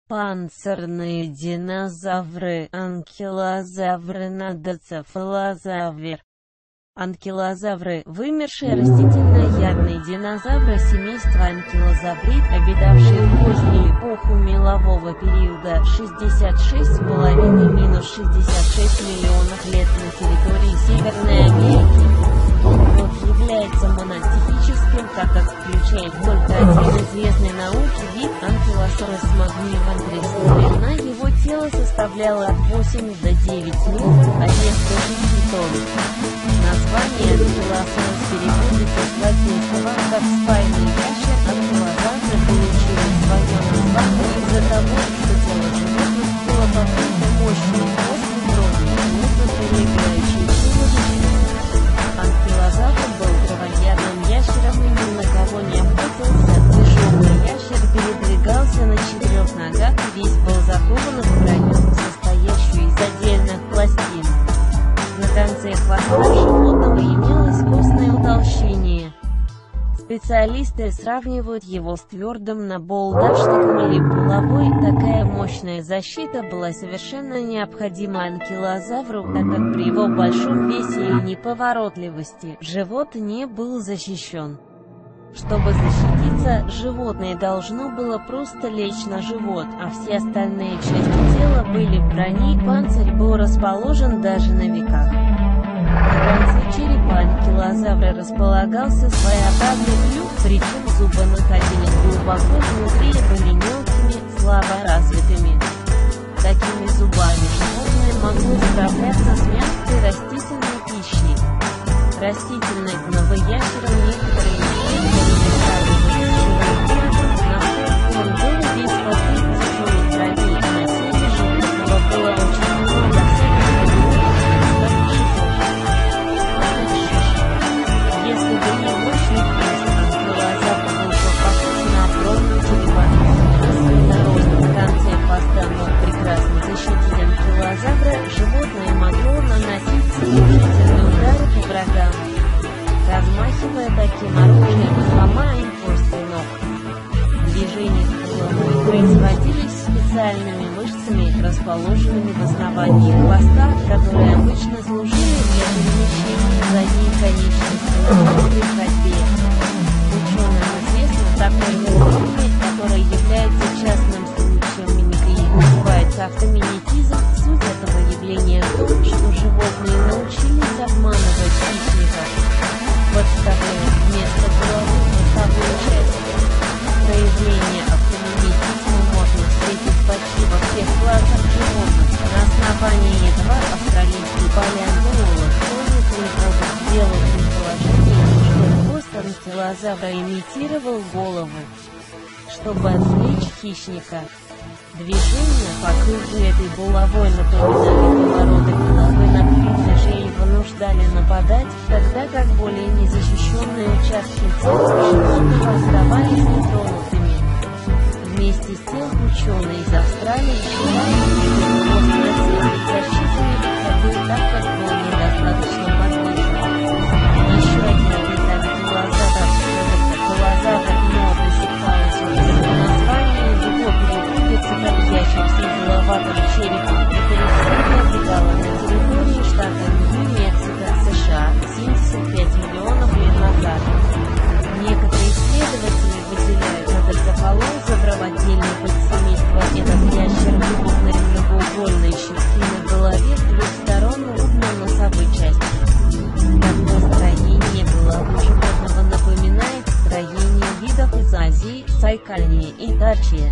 Панцирные динозавры, анкилозавры, нодоцефалозавр. Анкилозавры – вымершие растительноядные динозавры семейства анкилозаврид, обитавшие в позднюю эпоху мелового периода 66,5–66 миллионов лет на территории Северной Америки. Род является монотипическим, так как включает только один известный науке вид Анкилосорус магнивантрис. Длина его тела составляла от 8 до 9 метров, а вес до 6 тонн. Название Анкилосорус переводится с латинского как «спайный ящер». Анкилозавры получили свое название из-за того, что тело животных было покрыто мощной костной броней, плотно прилегающей к туловищу. Анкилозавр был травоядным ящером и ни на кого не охотился. Тяжелый ящер передвигался на 4 ногах и весь был закован в броню, состоящую из отдельных пластин. На конце хвоста животного имелось костное утолщение. Специалисты сравнивают его с твердым набалдашником или булавой. Такая мощная защита была совершенно необходима анкилозавру, так как при его большом весе и неповоротливости живот не был защищен. Чтобы защититься, животное должно было просто лечь на живот, а все остальные части тела были в броне, панцирь был расположен даже на веках. На конце черепа анкилозавра располагался своеобразный клюв, причем зубы находились глубоко внутри и были мелкими, слабо развитыми. Такими зубами животное могло справляться с мягкой растительной пищей. Растительной новоящером некоторые исследователи сравнивают насколько он был весь покрыт тяжелой траве, и на теле животного было очень много Если бы не мощный хвост, анкилозавр был бы похож на огромную черепаху. В конце хвоста мог прекрасно защитить анкилозавра, животное могло наносить сокрушительные удары по врагам, размахивая таким оружием и ломая им кости ног. Движения головой производились специальными мышцами, расположенными в основании хвоста, которые обычно служили для перемещения задней конечности на быстрой ходьбе. Ученым известно такое явление, которое является частным случаем мимикрии, называется автомиметизм. Суть этого явления в том, что животные научились обманывать хищников, подставляя вместо головы носовую часть. Проявление автомиметизма можно встретить почти во всех классах животных. На основании этого австралийский палеонтолог Тони Клиффорд сделал предположение, что хвост анкилозавра имитировал голову, чтобы отвлечь хищника. Движения по кругу этой булавой напоминали повороты головы на крылья и вынуждали нападать, тогда как более незащищенные участки тела животного оставались нетронутыми. Вместе с тем ученые из Австралии считают, что хвост носитель защиты не подходил, так как был недостаточно подвижен. Еще один вид анкилозавра, анкилозавр нодоцефалозавр, название его переводится как ящер с узловатым черепом. Это исследование обитало на территории штата Нью-Мексико, США, 75 миллионов лет назад. Некоторые исследователи выделяют нодоцефалозавра в отдельное подсемейство. Этот ящер крупной многоугольной щетиной в голове, двухсторонне ровно-носовой части. Такое строение головы животного напоминает строение видов из Азии, сайкальния и тарчия.